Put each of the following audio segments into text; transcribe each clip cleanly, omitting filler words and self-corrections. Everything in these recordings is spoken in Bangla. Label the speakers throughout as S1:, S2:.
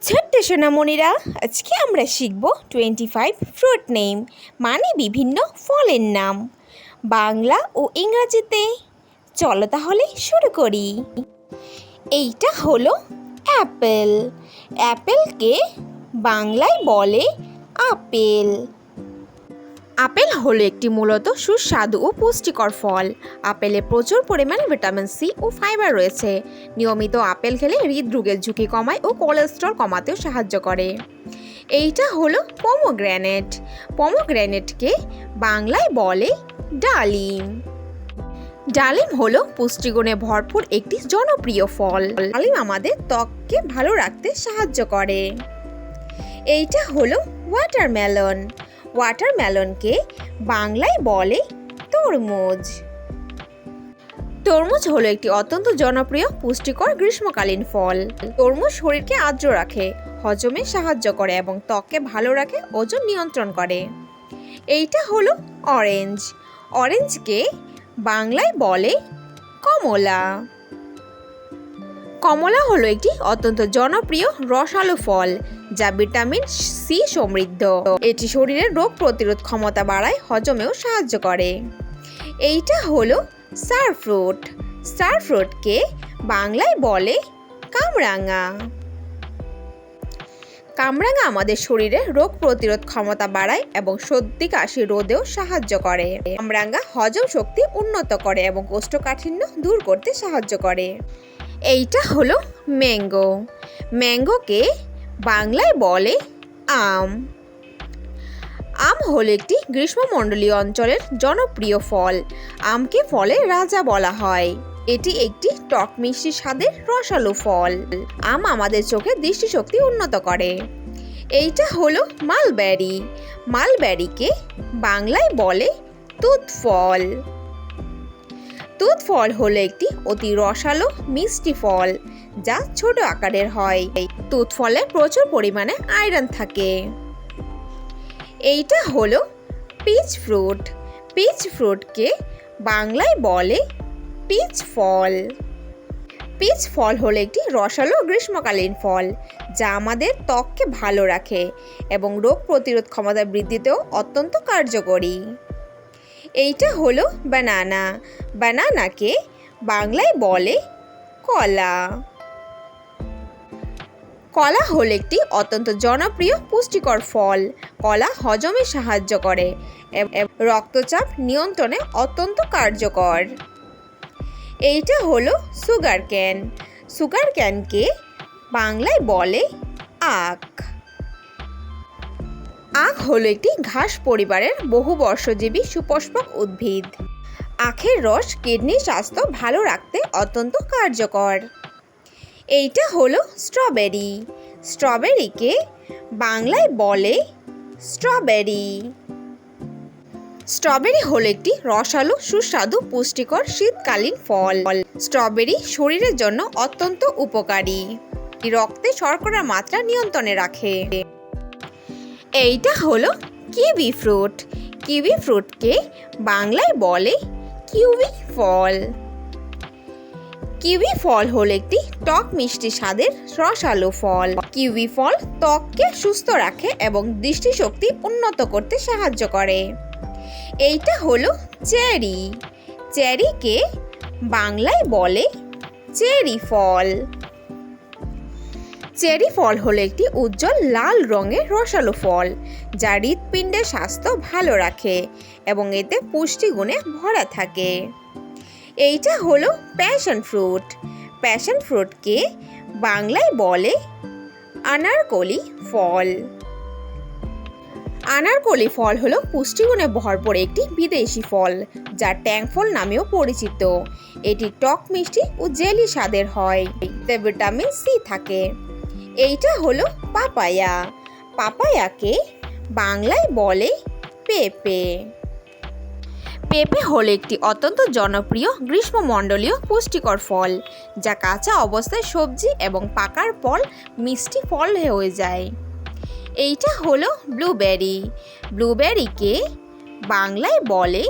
S1: ছোট্ট সোনামণিরা, আজকে আমরা শিখব 25 ফ্রুট নেম মানে বিভিন্ন ফলের নাম বাংলা ও ইংরেজিতে। চলো তাহলে শুরু করি। এইটা হলো অ্যাপেল। অ্যাপেলকে বাংলায় বলে আপেল। আপেল হলো একটি মূলত সুস্বাদু ও পুষ্টিকর ফল। আপেলে প্রচুর পরিমাণে ভিটামিন সি ও ফাইবার রয়েছে। নিয়মিত আপেল খেলে হৃদরোগের ঝুঁকি কমায় ও কোলেস্টেরল কমাতেও সাহায্য করে। এইটা হলো পমোগ্রেনেট। পমোগ্রেনেটকে বাংলায় বলে ডালিম। ডালিম হলো পুষ্টিগুণে ভরপুর একটি জনপ্রিয় ফল। ডালিম আমাদের ত্বককে ভালো রাখতে সাহায্য করে। এইটা হলো ওয়াটারমেলন। ওয়াটারমেলনকে বাংলায় বলে তরমুজ। তরমুজ হলো একটি অত্যন্ত জনপ্রিয় পুষ্টিকর গ্রীষ্মকালীন ফল। তরমুজ শরীরকে আর্দ্র রাখে, হজমে সাহায্য করে এবং ত্বককে ভালো রাখে, ওজন নিয়ন্ত্রণ করে। এইটা হলো অরেঞ্জ। অরেঞ্জকে বাংলায় বলে কমলা। কমলা হলো একটি অত্যন্ত জনপ্রিয় রসালো ফল যা ভিটামিন সি সমৃদ্ধ। এটি শরীরের রোগ প্রতিরোধ ক্ষমতা বাড়ায়, হজমেও সাহায্য করে। এইটা হলো স্টার ফ্রুট। স্টার ফ্রুটকে বাংলায় বলে কামরাঙা। কামরাঙা আমাদের শরীরে রোগ প্রতিরোধ ক্ষমতা বাড়ায় এবং সর্দি কাশি রোধেও সাহায্য করে। কামরাঙা হজম শক্তি উন্নত করে এবং কোষ্ঠকাঠিন্য দূর করতে সাহায্য করে। এইটা হলো ম্যাঙ্গো। ম্যাঙ্গোকে বাংলায় বলে আম। আম হলো একটি গ্রীষ্মমণ্ডলীয় অঞ্চলের জনপ্রিয় ফল। আমকে ফলের রাজা বলা হয়। এটি একটি টক মিষ্টি স্বাদের রসালো ফল। আম আমাদের চোখের দৃষ্টিশক্তি উন্নত করে। এইটা হলো মালবেরি। মালবেরিকে বাংলায় বলে তুত ফল। তুত ফল হলো একটি অতি রসালো মিষ্টি ফল যা ছোট আকারের হয়। তুত ফলে প্রচুর পরিমাণে আয়রন থাকে। এইটা হলো পিচ ফ্রুট। পিচ ফ্রুটকে বাংলায় বলে পিচ ফল। পিচ ফল হলো একটি রসালো গ্রীষ্মকালীন ফল যা আমাদের ত্বককে ভালো রাখে এবং রোগ প্রতিরোধ ক্ষমতা বৃদ্ধিতেও অত্যন্ত কার্যকরী। এইটা হলো বানানা। বানানাকে বাংলায় বলে কলা। কলা হলো একটি অত্যন্ত জনপ্রিয় পুষ্টিকর ফল। কলা হজমে সাহায্য করে এবং রক্তচাপ নিয়ন্ত্রণে অত্যন্ত কার্যকর। এইটা হলো সুগার ক্যান। সুগার ক্যানকে বাংলায় বলে আখ। আখ হলো একটি ঘাস পরিবারের বহুবর্ষজীবী সুপুষ্পক উদ্ভিদ। আখের রস কিডনির স্বাস্থ্য ভালো রাখতে অত্যন্ত কার্যকর। এইটা হলো স্ট্রবেরি। স্ট্রবেরিকে বাংলায় বলে স্ট্রবেরি। স্ট্রবেরি হলো একটি রসালো সুস্বাদু পুষ্টিকর শীতকালীন ফল। স্ট্রবেরি শরীরের জন্য অত্যন্ত উপকারী। রক্তে শর্করার মাত্রা নিয়ন্ত্রণে রাখে। এইটা হলো কিউই ফ্রুট। কিউই ফ্রুটকে বাংলায় বলে কিউই ফল। কিউই ফল হলো একটি টক মিষ্টি স্বাদের রসালো ফল। কিউই ফল ত্বককে সুস্থ রাখে এবং দৃষ্টিশক্তি উন্নত করতে সাহায্য করে। এইটা হলো চেরি। চেরিকে বাংলায় বলে চেরি ফল। চেরি ফল হলো একটি উজ্জ্বল লাল রঙের রসালো ফল যা হৃৎপিণ্ডের স্বাস্থ্য ভালো রাখে এবং এতে পুষ্টিগুণে ভরা থাকে। এইটা হলো প্যাশন ফ্রুট। প্যাশন ফ্রুটকে বাংলায় বলে আনারকলি ফল। আনারকলি ফল হলো পুষ্টিগুণে ভরপুর একটি বিদেশি ফল যা ট্যাং ফল নামেও পরিচিত। এটি টক মিষ্টি ও জেলি স্বাদের হয়। এতে ভিটামিন সি থাকে। এইটা হলো পাপায়া। পাপায়াকে বাংলায় বলে পেঁপে। পেঁপে হলো একটি অত্যন্ত জনপ্রিয় গ্রীষ্মমণ্ডলীয় পুষ্টিকর ফল যা কাঁচা অবস্থায় সবজি এবং পাকার পর মিষ্টি ফল হয়ে যায়। এইটা হলো ব্লুবেরি। ব্লুবেরিকে বাংলায় বলে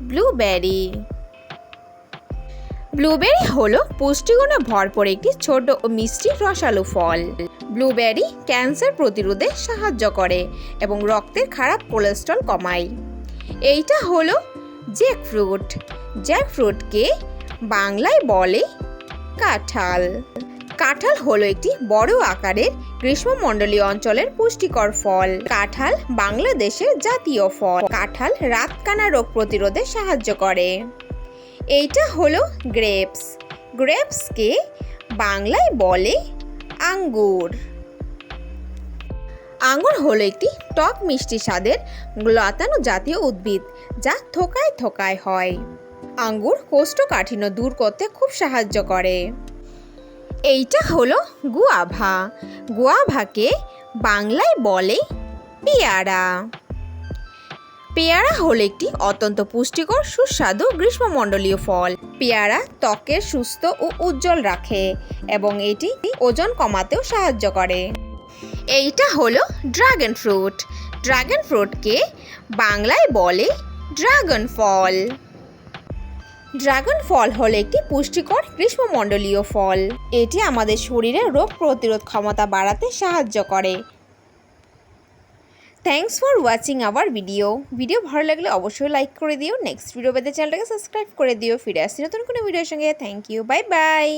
S1: ব্লুবেরি। ব্লুবেরি হলো পুষ্টিগুণে ভরপুর একটি ছোট ও মিষ্টি রসালো ফল। ব্লুবেরি ক্যান্সার প্রতিরোধে সাহায্য করে এবং রক্তের খারাপ কোলেস্ট্রল কমায়। এইটা হলো জ্যাকফ্রুট। জ্যাকফ্রুটকে বাংলায় বলে কাঁঠাল। কাঁঠাল হলো একটি বড় আকারের গ্রীষ্মমণ্ডলীয় অঞ্চলের পুষ্টিকর ফল। কাঁঠাল বাংলাদেশের জাতীয় ফল। কাঁঠাল রাতকানা রোগ প্রতিরোধে সাহায্য করে। এইটা হলো গ্রেপস। গ্রেপসকে বাংলায় বলে আঙ্গুর। আঙ্গুর হলো একটি টক মিষ্টি স্বাদের লতানো জাতীয় উদ্ভিদ যা থোকায় থোকায় হয়। আঙ্গুর কোষ্ঠকাঠিন্য দূর করতে খুব সাহায্য করে। এইটা হলো গুয়াভা। গুয়াভাকে বাংলায় বলে পেয়ারা। পেয়ারা হলো একটি অত্যন্ত পুষ্টিকর সুস্বাদু গ্রীষ্মমণ্ডলীয় ফল। পেয়ারা ত্বকের সুস্থ ও উজ্জ্বল রাখে এবং এটি ওজন কমাতেও সাহায্য করে। এইটা হলো ড্রাগন ফ্রুট। ড্রাগন ফ্রুটকে বাংলায় বলে ড্রাগন ফল। ড্রাগন ফল হলো একটি পুষ্টিকর গ্রীষ্মমণ্ডলীয় ফল। এটি আমাদের শরীরে রোগ প্রতিরোধ ক্ষমতা বাড়াতে সাহায্য করে। Thanks for watching hour video ভালো লাগলে অবশ্যই লাইক করে দিও। নেক্সট ভিডিও পেতে চ্যানেলটাকে সাবস্ক্রাইব করে দিও। ফিরে আসছি নতুন কোনো ভিডিওর সঙ্গে। Thank you, bye by.